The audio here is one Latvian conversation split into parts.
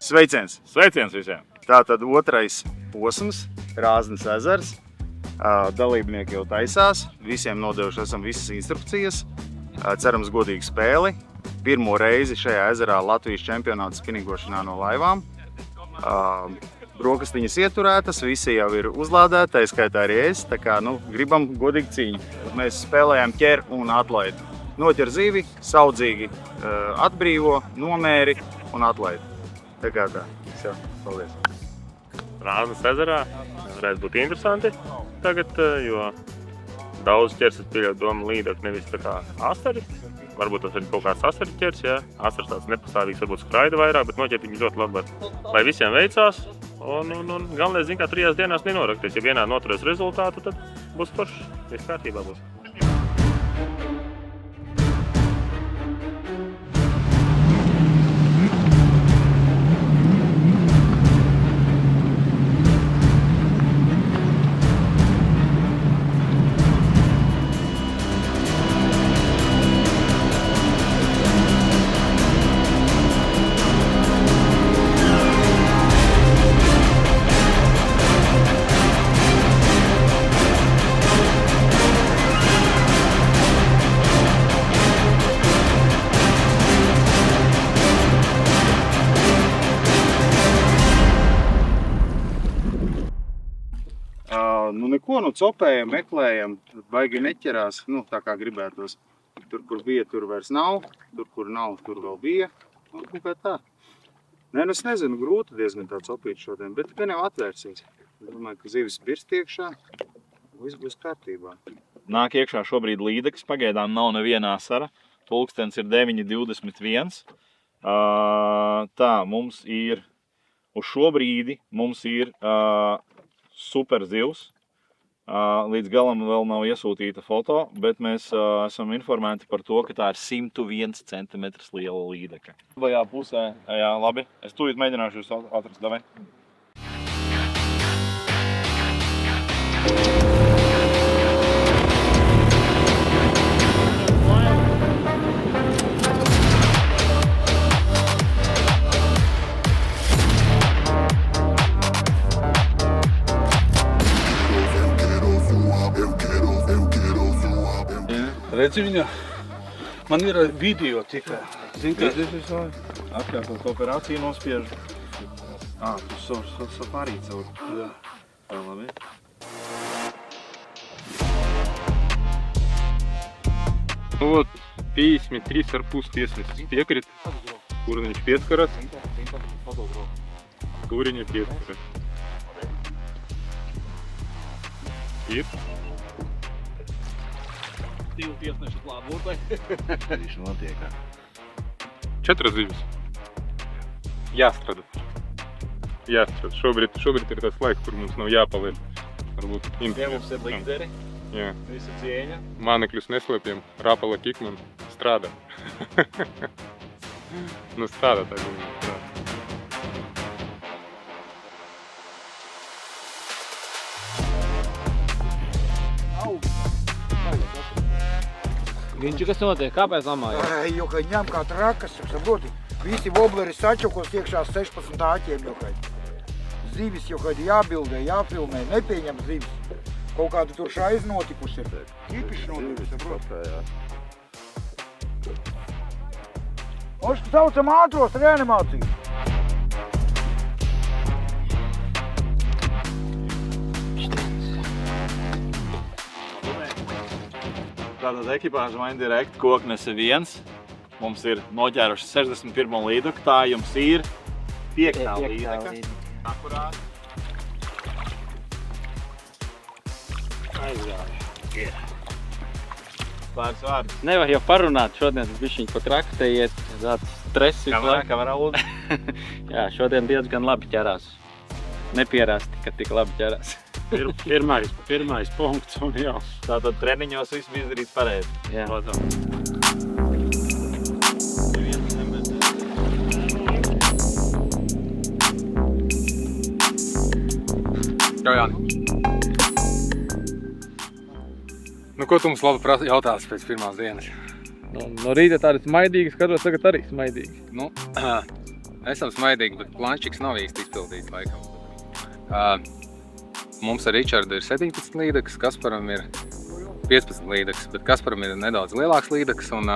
Sveiciens! Sveiciens visiem! Tātad otrais posms, Rāznas ezers. Dalībnieki jau taisās, visiem nodevuši esam visas instrukcijas. Cerams godīgu spēli. Pirmo reizi šajā ezerā Latvijas čempionāta spinningošanā no laivām. Brokastiņas ieturētas, visi jau ir uzlādēti, tā skaitā arī es. Tā kā gribam godīgu cīņu. Mēs spēlējam ķer un atlaid. Noķer zivi, saudzīgi atbrīvo, nomēri un atlaid. Tā kā tā. Visā. Paldies. Rāznas ezerā varētu būt interesanti tagad, jo daudz ķers pieļaut domu līdāk nevis tā kā astari. Varbūt tas ir kaut kāds astari ķers, jā. Astars tāds nepastāvīgs, varbūt skraida vairāk, bet noķert viņi ļoti labi. Lai visiem veicās un galvenais, zin kā, 3 dienās nenorakties. Ja vienā noturēs rezultātu, tad būs forši, viss kārtībā būs. Neko, copējam, meklējam, baigi neķerās, tā kā gribētos. Tur, kur bija, tur vairs nav, tur, kur nav, tur vēl bija. Kaut kā tā. Es nezinu, grūti diezgan tā copīt šodien, bet gan jau atvērsies. Es domāju, ka zivis birst iekšā, viss būs kārtībā. Nāk iekšā šobrīd līdeklis, pagaidām nav neviena asara. Pulkstens ir 9:21. Tā, mums ir, uz šo brīdi mums ir super zivs. Līdz galam vēl nav iesūtīta foto, bet mēs esam informēti par to, ka tā ir 101 cm liela līdeka. Labajā pusē, jā, labi. Es tūlīt mēģināšu jūs atrast, davai. Redzi viņu, man ir video tikai. Zini, kā Atkārtot operāciju nospiežu. Tu safari caur. Jā. Tā, labi. Вот 53,5 tiesnesis piekrit, kur viņš pieskaras, kur viņa pieskaras. Ir. 2 tiesneši klātbūtē. Viņš notiekā. 4 zivis. Jāstrādā. Šobrīd ir tas laiks, kur mums nav jāpaliek. Varbūt Tie mums ir līderi. Jā. Visa cieņa. Mānekļus neslēpjam, Rapala Kikman strādā. Strādā tā gumija, strādā. Viņš kas notiek? Kāpēc lamājas? Jo, ka ņem kā trakas, saproti, visi vobleri sačukos iekšā 16 āķiem jau kā. Zivis jau kā jābildē, jāfilmē, nepieņem zivis. Kaut kāda tur šaiz notikusi ir. Ķipiši notikusi, saproti. Mums saucam ātros reanimāciju. Tātad ekipāža Main Direct koknese 1. Mums ir noķēruši 61. līdeku. Tā jums ir 5. līdeka. Akurāt. Aizgāja. Pāris vārds. Nevar jau parunāt, šodien tas bišķiņ pa kraktē iet, tāds stress visu laiku. Kamerā lūdzu. Jā, šodien diezgan labi ķerās. Nepierasti, ka tik labi ķerās. Pirmais punkts un jau. Tātad treniņos viss bija izdarīts pareizi. Jā. Čau, Jāni. Ko tu mums labi jautās pēc pirmās dienas? No rīta tādi smaidīgi, skatos tagad arī smaidīgi. Esam smaidīgi, bet plančiks nav īsti izpildīts laikam. Mums ar Ričardu ir 17 līdekas, Kasparam ir 15 līdekas, bet Kasparam ir nedaudz lielāks līdekas un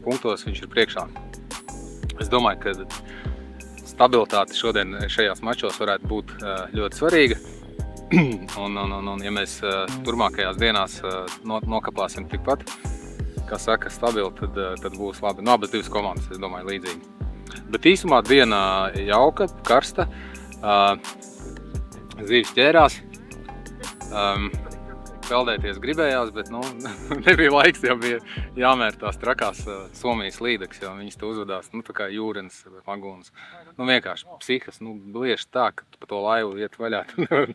punktos viņš ir priekšā. Es domāju, ka stabilitāte šodien šajās mačos varētu būt ļoti svarīga. Un ja mēs turmākajās dienās nokapāsim tikpat, kā saka, stabili, tad būs labi. No abas divas komandas, es domāju, līdzīgi. Bet īsumā diena jauka, karsta, zīves ķērās. Peldēties gribējās, bet nebija laiks, jo bija jāmēr tās trakās Somijas līdekas, jo viņas te uzvedās, tā kā jūrenes, magūnas. Vienkārši psihas, blieši tā, ka pa to laivu iet vaļā, tu nevar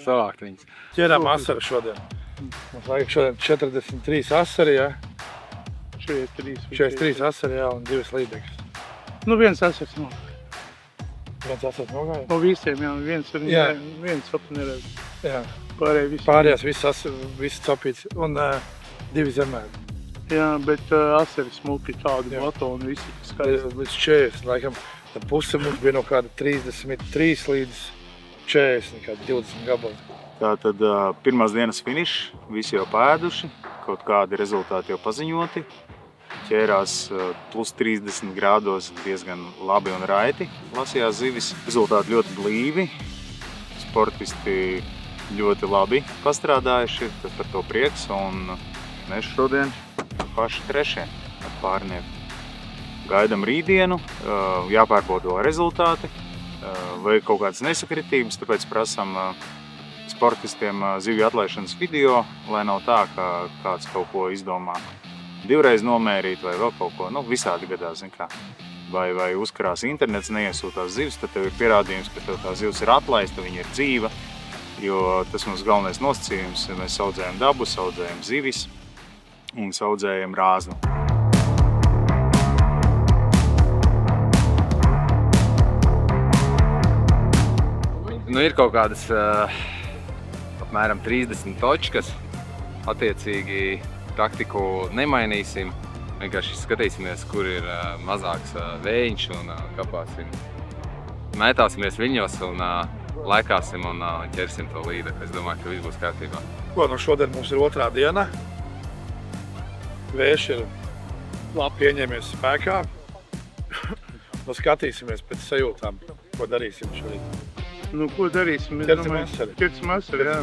savākt viņas. Ķerām asaru šodien. Mums vajag šodien 43 asari, jā. 43 asari, jā, un 2 līdekas. Viens asars nav. Viens asars nogāja? No visiem, jā, viens sapu neredz. Jā. Pārējās viss copīts un 2 zemēri. Jā, bet asari smuki tādi batoni, visi skaisti. Līdz 40, laikam, tā puse mums bija no kāda 33 līdz 40, kāda 20 gabali. Tātad pirmās dienas finišs, visi jau pēduši, kaut kādi rezultāti jau paziņoti. Ķērās plus 30 grādos diezgan labi un raiti. Lasījās zivis, rezultāti ļoti blīvi, sportisti ļoti labi pastrādājuši, tad par to prieks, un mēs šodien paši trešie ar pārnieku. Gaidam rītdienu, jāpārbauda rezultāti, vai kaut kādas nesakritības, tāpēc prasam sportistiem zivju atlaišanas video, lai nav tā, ka kāds kaut ko izdomā divreiz nomērīt vai vēl kaut ko, visādi gadās, zin kā. Vai uzkarās internets, neiesūtās zivs, tad tev ir pierādījums, ka tev tā zivs ir atlaista, viņa ir dzīva, jo tas mums galvenais nosacījums, mēs audzējam dabu, audzējam zivis un audzējam rāznu. Ir kaut kādas apmēram 30 točkas, attiecīgi taktiku nemainīsim, vienkārši skatīsimies, kur ir mazāks vējiņš un kapāsim. Mētāsimies viņos un laikāsim un ķersim to līdeku. Es domāju, ka viss būs kārtībā. Šodien mums ir 2. diena. Vējš ir labi pieņēmies spēkā. Skatīsimies pēc sajūtām, ko darīsim šodien. Ko darīsim? Ķersim asari. Ķersim asari, jā.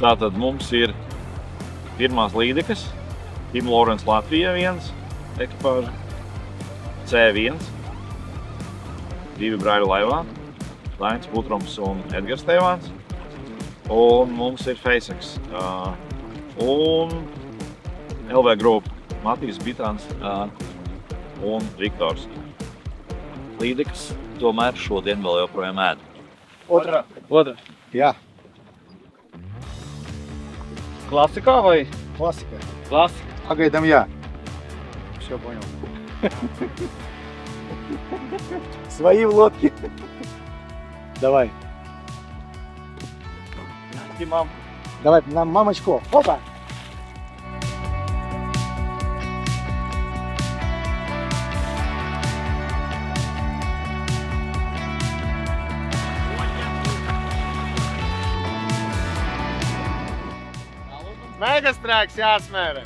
Tātad mums ir pirmās līdekas, Tim Lorence Latvija 1 ekipāža, C1, 2 braiļu laivā, Lains Putrums un Edgars Teivāns, un mums ir Facex un LV grupa, Matīs Bitāns un Viktors. Līdekas tomēr šodien vēl joprojām ēd. Otrā. Jā. Klasikā vai? Klasika. Klasika. Pagaidām jā. Все понял. Свои в лодке. Давай. Давай, нам мамочку. Опа! Megastrēks jāsmēra.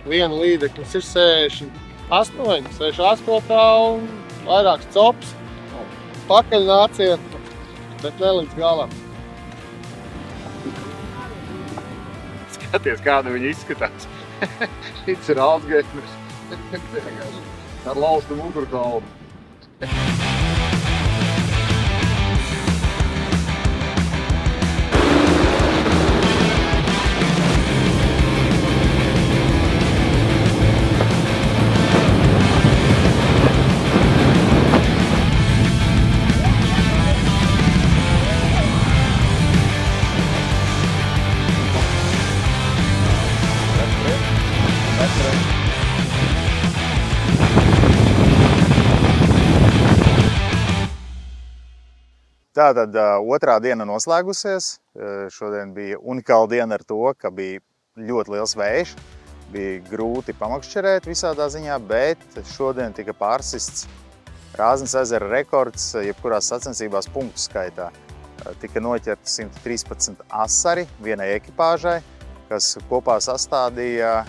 Viena līdeklis ir 68, 6 asfaltā un vairāks cops. Pakaļ nāciet, bet ne līdz galam. Skaties, kāda viņa izskatās. Šis ir Alsgeitners. Ar laustu mugurkaulu. Tātad otrā diena noslēgusies. Šodien bija unikāla diena ar to, ka bija ļoti liels vējš. Bija grūti pamakšķerēt visādā ziņā, bet šodien tika pārsists Rāznas ezera rekords jebkurās sacensībās punktu skaitā. Tika noķerti 113 asari vienai ekipāžai, kas kopā sastādīja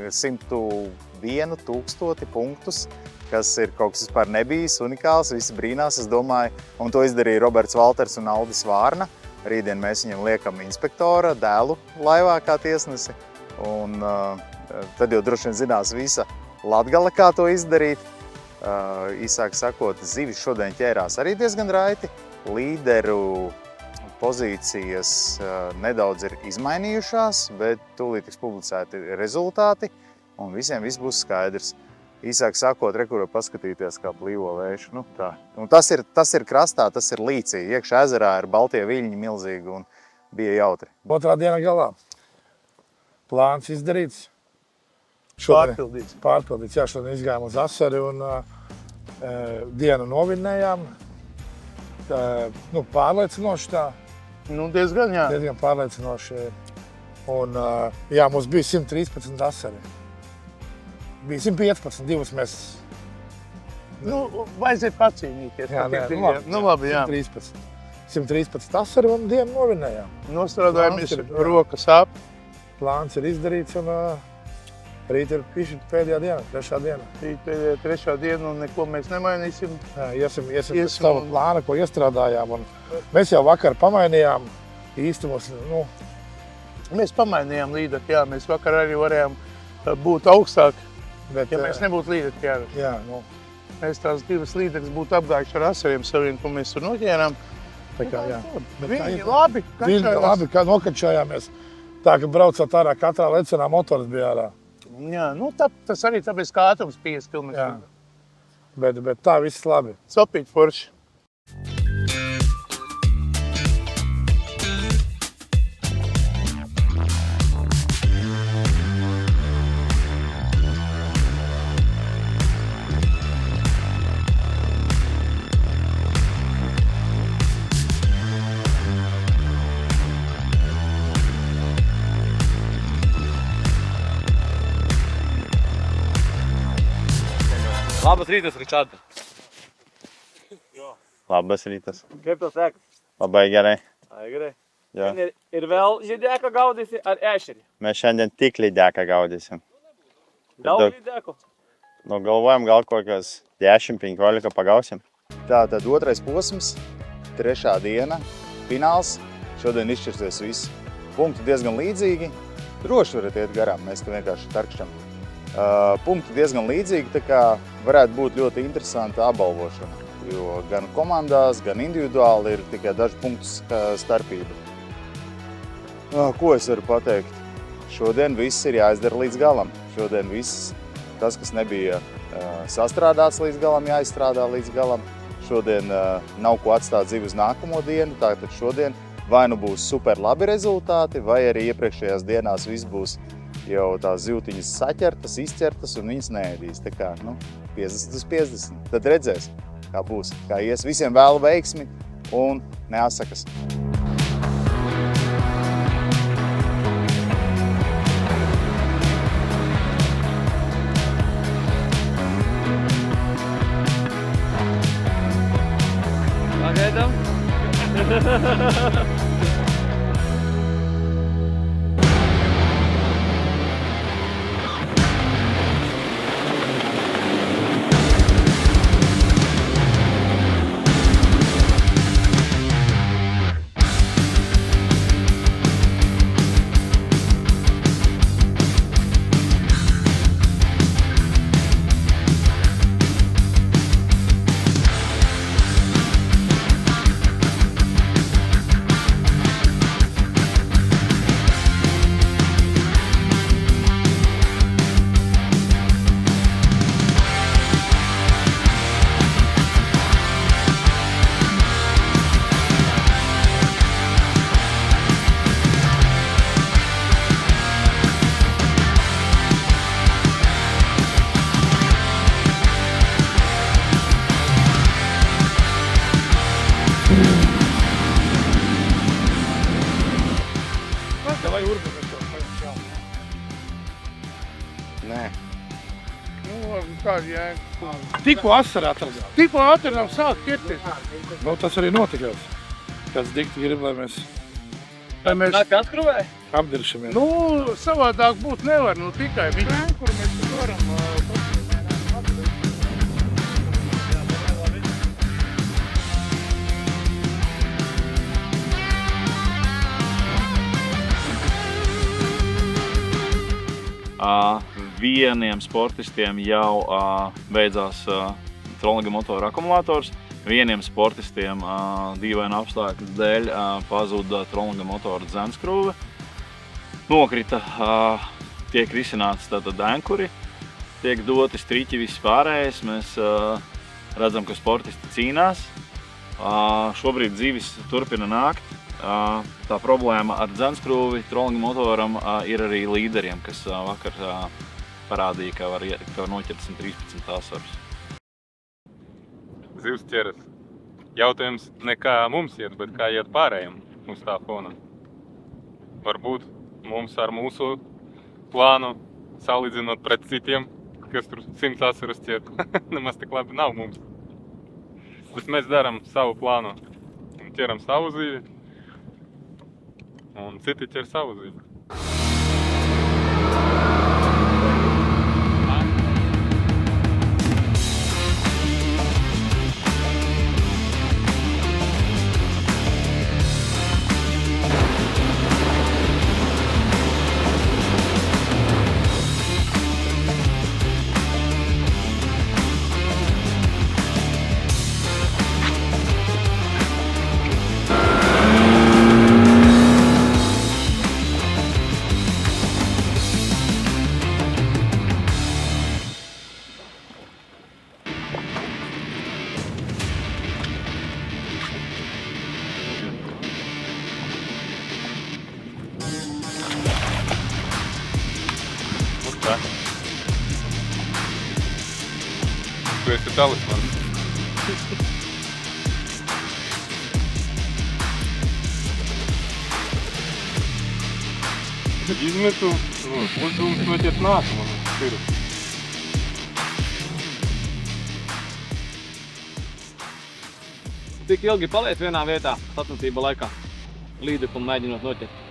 101 000 punktus, kas ir kaut kas vispār nebijis, unikāls, visi brīnās, es domāju, un to izdarīja Roberts Valters un Aldis Vārna. Rītdien mēs viņam liekam inspektora dēlu laivā kā tiesnesi, un tad jau droši vien zinās visa Latgale, kā to izdarīt. Īsāk sakot, zivis šodien ķērās arī diezgan raiti, līderu pozīcijas nedaudz ir izmainījušās, bet tūlīt tiks publicēti rezultāti, un visiem viss būs skaidrs. Īsāk sakot, rekur paskatīties, kā plīvo vējš. Nu, tā. Un tas ir krastā, tas ir līcī. Iekšā ezerā ir baltie viļņi milzīgi un bija jautri. Otrā diena galā. Plāns izdarīts. Pārpildīts. Jā, šodien izgājām uz asari un dienu novinnējām. Pārliecinoši tā. Diezgan, jā. Diezgan pārliecinoši. Un jā, mums bija 113 asari. Bija 115, divas mēs... Vajadzēja pacīnīties. Jā, labi, jā. 113 asari un dienu novinējām. Nostrādājamies, rokas ap. Plāns ir izdarīts un rīt ir pēdējā diena, trešā diena. Rīt pēdējā trešā diena un neko mēs nemainīsim. Jā, iesim pēc savu plānu, ko iestrādājām. Un mēs jau vakar pamainījām īsti mums, Mēs pamainījām līdekļu, jā. Mēs vakar arī varējām būt augstāk. Bet, ja mēs nebūtu līdekļi ķēruši. Jā, Mēs tās divas līdekļas būtu apgājuši ar asariem saviem, ko mēs tur noķērām. Tā kā, jā. Viņi labi kačājās. Labi, kā nokačājāmies. Tā, ka braucot ārā, katrā lecienā motors bija ārā. Jā, tas arī tāpēc kā ātrums 50 km. Jā. Bet tā viss labi. Sopīt forši. Labas rītas, Ričārdi. Labas rītas. Kaip tev sekas? Labai gerai. Gerai. Jā. Ir vēl lydeko gaudysi ar ešerį? Mēs šiandien tik lydeko gaudysim. Daug lydeko? Galvojam, gal kokios 10-15 pagausim. Tātad otrais posms, trešā diena, fināls. Šodien izšķirsies viss. Punkti diezgan līdzīgi. Droši varat iet garām, mēs te vienkārši tarkšķam. Punkti diezgan līdzīgi, tā kā varētu būt ļoti interesanta apbalvošana. Jo gan komandās, gan individuāli ir tikai daži punktu starpība. Ko es varu pateikt? Šodien viss ir jāizdara līdz galam. Šodien viss, tas, kas nebija sastrādāts līdz galam, jāizstrādā līdz galam. Šodien nav ko atstāt zivi uz nākamo dienu, tātad šodien vai nu būs super labi rezultāti, vai arī iepriekšējās dienās viss būs jau tās zivtiņas saķertas, izķertas un viņas neēdīs. Tā kā, 50/50. Tad redzēs, kā būs, kā ies. Visiem vēlu veiksmi un neatsakas. Pagaidām. kāda jēga. Tikko asara atradām. Tikko atradām sāk ķerties. Nu, tas arī notikās. Kāds dikti grib, lai mēs Atkruvē? apdiršamies. Nu, savādāk būt nevar, nu tikai viņi. Kur mēs varam Vieniem sportistiem jau beidzās trollinga motora akumulators. Vieniem sportistiem dīvainu apstākļu dēļ pazuda trollinga motora dzenskrūve. Nokrita, tiek risināts tātad ankuri, tiek doti striķi viss pārējais. Mēs redzam, ka sportisti cīnās. Šobrīd dzīvis turpina nākt. Tā problēma ar dzenskrūvi trollinga motoram ir arī līderiem, kas vakar parādīja, ka var noķert 113 asarus. Zivs ķeras. Jautājums ne kā mums iet, bet kā iet pārējiem uz tā fona. Varbūt mums ar mūsu plānu, salīdzinot pret citiem, kas tur 100 asarus ķer, nemaz tik labi nav mums. Bet mēs darām savu plānu un ķeram savu zīvi, un citi ķer savu zīvi. Tu esi talismans. Izmetu, uzdevums noķert nākamā siru. Tik ilgi paliec vienā vietā sacensība laikā, līdeku mēģinot noķert?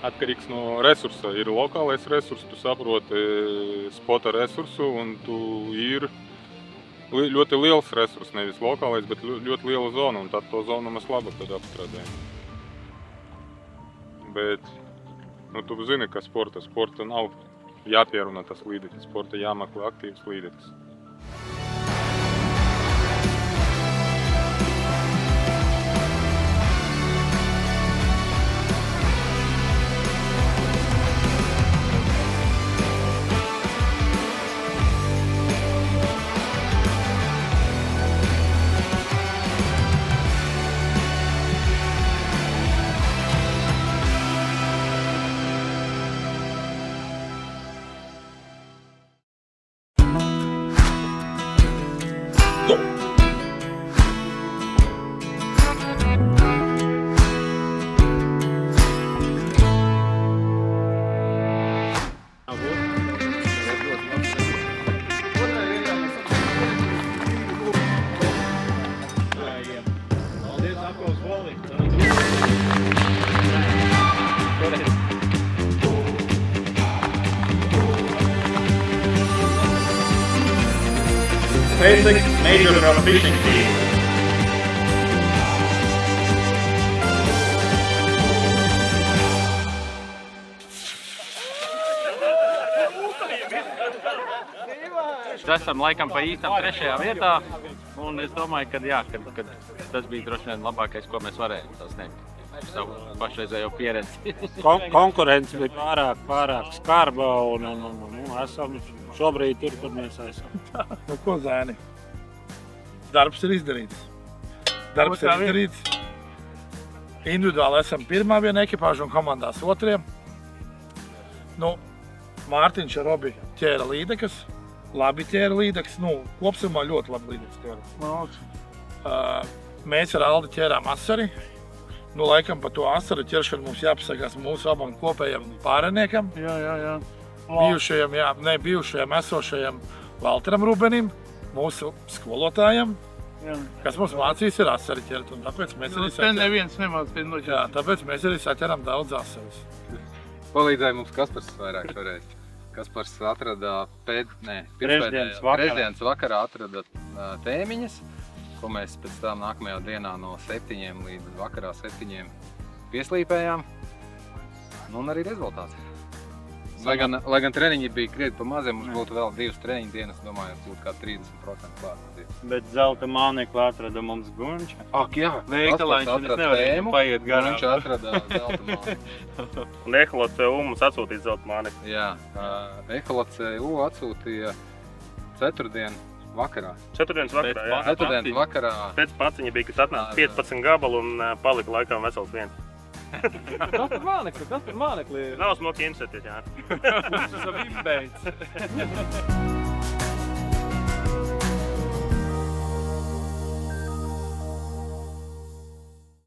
Atkarīgs no resursa. Ir lokālais resurs, tu saproti spota resursu, un tu ir ļoti liels resurs, nevis lokālais, bet ļoti liela zona, un tad to zonu mēs labāk tad apstrādājam. Bet, nu, tu zini, ka sporta nav jāpierunā tas līdeklis, sporta jāmeklē aktīvs līdeklis. SpaceX Major Drum Fishing Team. Esam laikam pa īstam 3. vietā, un es domāju, ka tas bija droši vien labākais, ko mēs varējām sasniegt. Savu pašreizējo pieredzi. Konkurence bija pārāk skarba, un esam šobrīd tur, kur mēs esam. Nu, ko, zēni? Darbs ir izdarīts. Individuāli esam pirmā viena ekipāža un komandās otriem. Nu, Mārtiņš ar Robi ķēra līdekas. Labi ķēra līdekas. Nu, kopsumā ļoti labi līdekas ķēra. Mēs ar Aldi ķērām asari. Nu, laikam par to asaru ķeršanu mums jāpasakās mūsu abam kopējam pārēniekam. Jā. Bijušajam, esošajam Valteram Rubenim, mūsu skolotājam, kas mums mācīs ir asari ķert, un tāpēc mēs arī Te neviens nemācīja noķert. Jā, tāpēc mēs arī saķeram daudz asaras. Palīdzēja mums Kaspars vairāk šoreiz. Kaspars atrada Trešdienas vakarā atrada tēmiņas, ko mēs pēc tam nākamajā dienā no 7 līdz vakarā 7 pieslīpējām. Nu, un arī rezultāts. Lai gan treniņi bija krietni pa maziem, mums būtu vēl 2 treniņu dienas, domāju, būtu kā 30% klāt. Bet zelta mānekli atrada mums Gunča. Ak, jā, Veikalā viņš nevarēja paiet garām. Viņš atrada zelta mānekli. Un EHLCU mums atsūtīja zelta mānekli. Jā, EHLCU atsūtīja ceturtdien vakarā. Ceturtdienas vakarā, jā. Ceturtdienas vakarā. Pēc paciņa bija, kas atnāca 15 gabalu un palika laikam vesels viens. Tas ir mānekli. Nav smoki interesēties, jā. Tas ir imbeits.